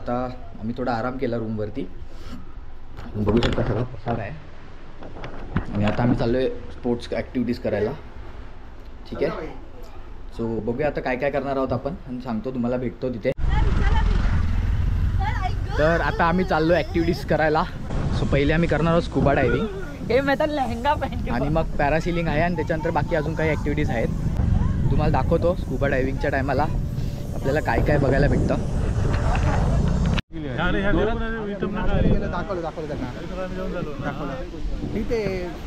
आता आम्ही थोडा आराम केला रूमवरती, बघू शकता सगळं पसार आहे. आणि आता आम्ही चाललो आहे स्पोर्ट्स ॲक्टिव्हिटीज करायला. ठीक आहे, सो बघूया आता काय काय करणार आहोत आपण, आणि सांगतो तुम्हाला, भेटतो तिथे. तर आता आम्ही चाललो ॲक्टिव्हिटीज करायला. सो पहिले आम्ही करणार आहोत स्कुबा डायव्हिंग, हे मैं तर लहंगा पहन आणि मग पॅरासिलिंग आहे, आणि त्याच्यानंतर बाकी अजून काही ॲक्टिव्हिटीज आहेत. तुम्हाला दाखवतो स्कुबा डायव्हिंगच्या टायमाला आपल्याला काय काय बघायला भेटतं. दाखवलं त्यांना तिथे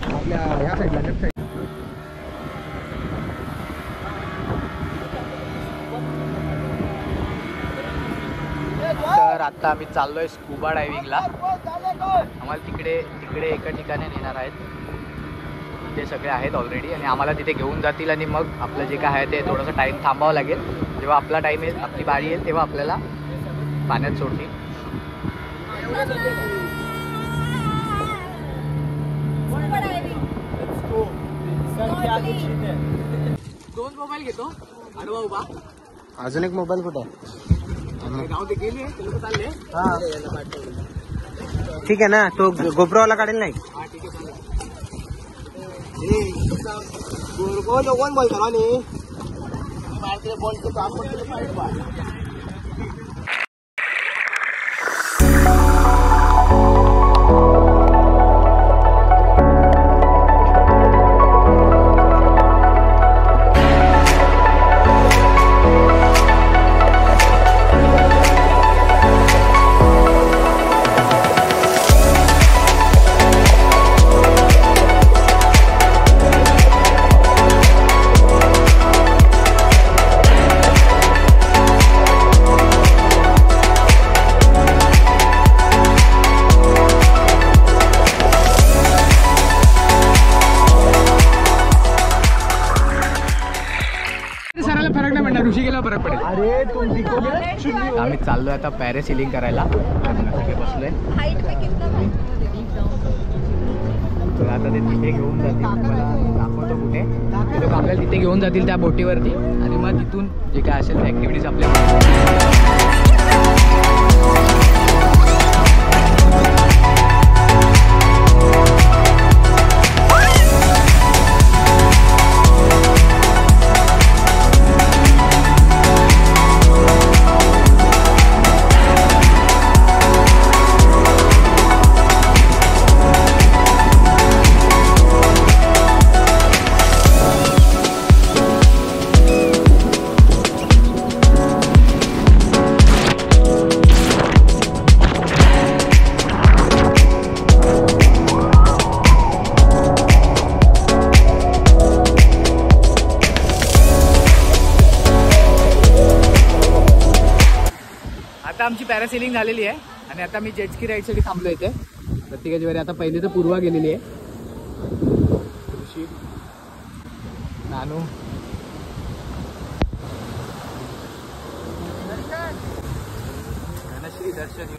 आपल्या ह्या साईडला लेफ्ट साईड. तर आता आम्ही चाललोय स्कुबा डायव्हिंगला. आम्हाला तिकडे एका ठिकाणी नेणार आहेत, ते सगळे आहेत ऑलरेडी, आणि आम्हाला तिथे घेऊन जातील. आणि मग आपलं जे काय आहे ते थोडंसं टाईम थांबावं लागेल. जेव्हा आपला टाईम येईल, आपली बारी येईल, तेव्हा आपल्याला पाण्यात सोडतील. दोन मोबाईल घेतो आडवा उभा. अजून एक मोबाईल कुठे आहे? गाव ते गेले, ते लोक चालले. ठीक आहे ना, तो गोप्रोवाला काढेल नाही. हा ठीक आहे, चालेल. कोण बोलतो फरक पडेल. आम्ही चाललोय आता पॅरासिलिंग करायला. सगळे बसलोय. तर आता ते तिथे घेऊन जातील, मला दाखवतो कुठे. ते लोक आपल्याला तिथे घेऊन जातील त्या बोटीवरती, आणि मग तिथून जे काय असेल ॲक्टिव्हिटीज आपल्याला. आता आमची पॅरासेलिंग झालेली आहे, आणि आता मी जेटस्की राईडसाठी थांबलो इथे प्रत्येकाची वेळी. आता पहिली तर पूर्वा गेलेली आहे, ऋषी, नानू, धनश्री, दर्शन,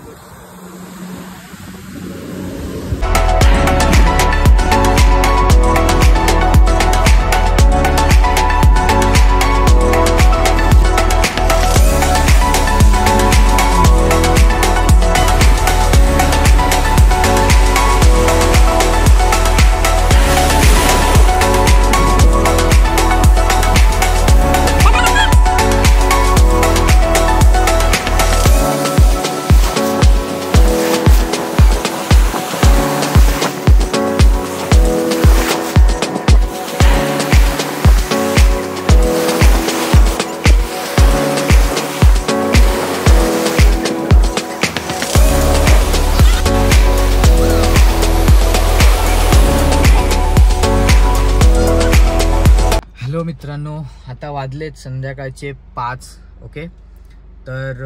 हॅलो मित्रांनो, आता वाजलेत संध्याकाळचे 5. ओके, तर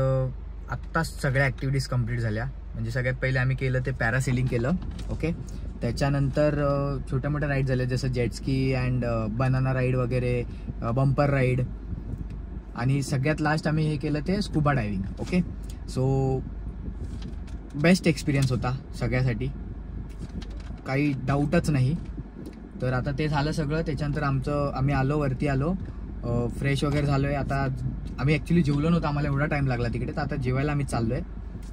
आत्ताच सगळ्या ॲक्टिव्हिटीज कंप्लीट झाल्या. म्हणजे सगळ्यात पहिले आम्ही केलं ते पॅरासेलिंग केलं. ओके, त्याच्यानंतर छोट्या मोठ्या राईड झाल्या, जसं जेटस्की अँड बनाना राईड वगैरे, बंपर राईड, आणि सगळ्यात लास्ट आम्ही हे केलं ते scuba diving. Okay, so best experience होता सगळ्यासाठी, काही डाऊटच नाही. तर आता ते झालं सगळं. त्याच्यानंतर आम्ही वरती आलो, फ्रेश वगैरे झालो आहे. आता आम्ही ॲक्च्युली जेवलो नव्हतं, आम्हाला एवढा टाईम लागला तिकडे, तर आता जेवायला आम्ही चाललो आहे.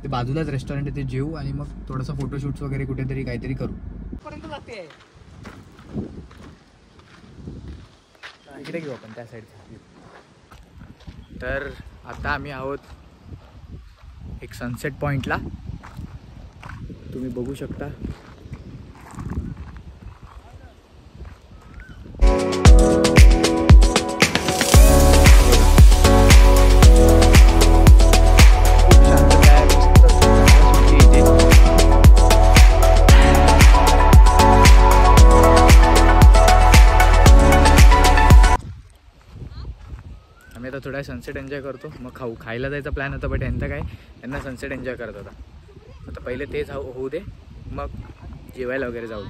ते बाजूलाच रेस्टॉरंट आहे, ते जेवू आणि मग थोडंसं फोटोशूट्स वगैरे कुठेतरी काहीतरी करू. इकडे घेऊ आपण त्या साईडचा. तर आता आम्ही आहोत एक सनसेट पॉइंटला, तुम्ही बघू शकता. आम्ही आता थोडा सनसेट एन्जॉय करतो, मग खायला जायचा प्लॅन होता, बट यांचा काय, यांना सनसेट एन्जॉय करत होता. आता पहिले तेच होऊ दे, मग जेवायला वगैरे जाऊ.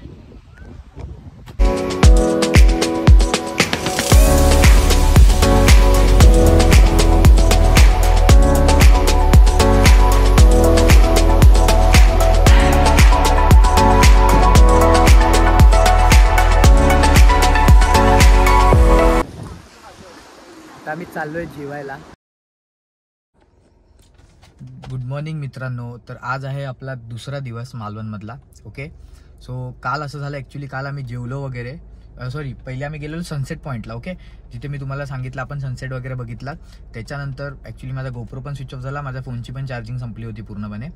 आम्ही चाललोय जेवायला. गुड मॉर्निंग मित्रांनो. तर आज आहे आपला दुसरा दिवस मालवणमधला. ओके, सो काल असं झालं ॲक्च्युली, काल आम्ही जेवलो वगैरे, सॉरी पहिले आम्ही गेलेलो सनसेट पॉईंटला. ओके, जिथे मी तुम्हाला सांगितलं आपण सनसेट वगैरे बघितला. त्याच्यानंतर ॲक्च्युली माझा गोप्रो पण स्विच ऑफ झाला, माझ्या फोनची पण चार्जिंग संपली होती पूर्णपणे.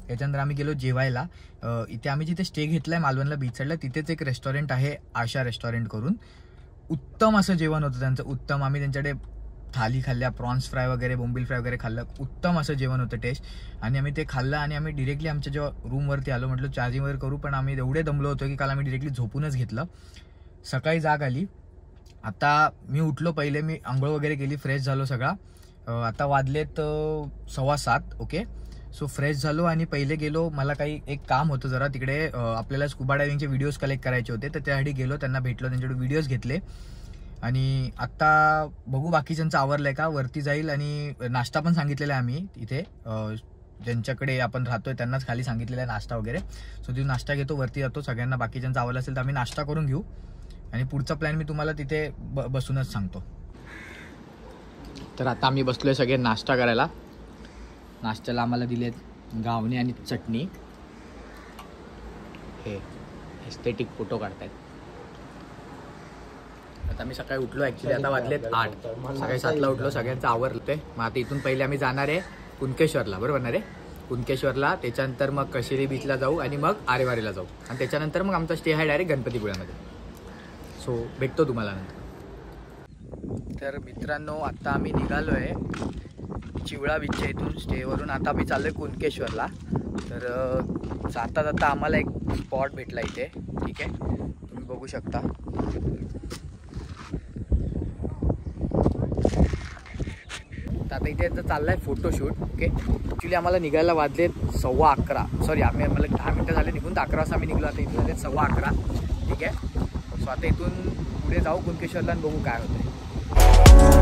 त्याच्यानंतर आम्ही गेलो जेवायला. इथे आम्ही जिथे स्टे घेतला आहे मालवणला बीच साईडला, तिथेच एक रेस्टॉरंट आहे आशा रेस्टॉरंट करून. उत्तम असं जेवण होतं त्यांचं, उत्तम. आम्ही त्यांच्याकडे थाली खाल्ल्या, प्रॉन्स फ्राय वगैरे, बोंबील फ्राय वगैरे खाल्लं. उत्तम असं जेवण होतं, टेस्ट. आणि आम्ही ते खाल्लं आणि आम्ही डिरेक्टली आमच्या जेव्हा रूमवरती आलो, म्हटलं चार्जिंग वगैरे करू, पण आम्ही एवढे दमलो होतो की काल आम्ही डिरेक्टली झोपूनच घेतलं. सकाळी जाग आली. आता मी उठलो, पहिले मी आंघोळ वगैरे केली, फ्रेश झालो सगळा. आता वाजलेत 6:15. ओके, सो फ्रेश झालो आणि पहिले गेलो, मला काही एक काम होतं जरा तिकडे, आपल्याला स्कुबा डायव्हिंगचे व्हिडिओज कलेक्ट करायचे होते, तर त्यासाठी गेलो, त्यांना भेटलो, त्यांच्याकडे व्हिडिओज घेतले. आणि आत्ता बघू बाकीच्यांचं आवरलंय का, वरती जाईल. आणि नाश्ता पण सांगितलेला आहे आम्ही इथे, ज्यांच्याकडे आपण राहतोय त्यांनाच खाली सांगितलेला आहे नाश्ता वगैरे. सो तिथे नाश्ता घेतो, वरती जातो, सगळ्यांना बाकीच्यांचं आवडलं असेल तर आम्ही नाश्ता करून घेऊ. आणि पुढचा प्लॅन मी तुम्हाला तिथे बसूनच सांगतो. तर आता आम्ही बसलोय सगळे नाश्ता करायला. नाश्त्याला आम्हाला दिलेत गावणे आणि चटणी. हे एस्थेटिक फोटो काढतायत. आता मी सकाळी उठलो, ॲक्च्युली आता वाजलेत 8. सकाळी 7ला उठलो, सगळ्यांचं आवरलं. मग आता इथून पहिले आम्ही जाणार आहे कुणकेश्वरला, बरोबर ना रे, कुणकेश्वरला. त्याच्यानंतर मग कशेरी बीचला जाऊ आणि मग आरेवारीला जाऊ. आणि त्याच्यानंतर मग आमचा स्टे आहे डायरेक्ट गणपतीपुळ्यामध्ये. सो भेटतो तुम्हाला नंतर. तर मित्रांनो, आता आम्ही निघालो आहे चिवळा बीचच्या इथून स्टेवरून. आता आम्ही चाललो आहे कुणकेश्वरला. तर जाता जाता आम्हाला एक स्पॉट भेटला इथे, ठीक आहे, तुम्ही बघू शकता. आता इथे चाललाय फोटोशूट. ओके, ॲक्च्युली आम्हाला निघायला वाजले 11:15. सॉरी, मला 10 मिनटं झाले निघून, 11 वाजता आम्ही निघलो. आता इथे झाले 11:15. ठीक आहे, सो आता इथून पुढे जाऊ कुणकेश्वरला आणि बघू काय होतं.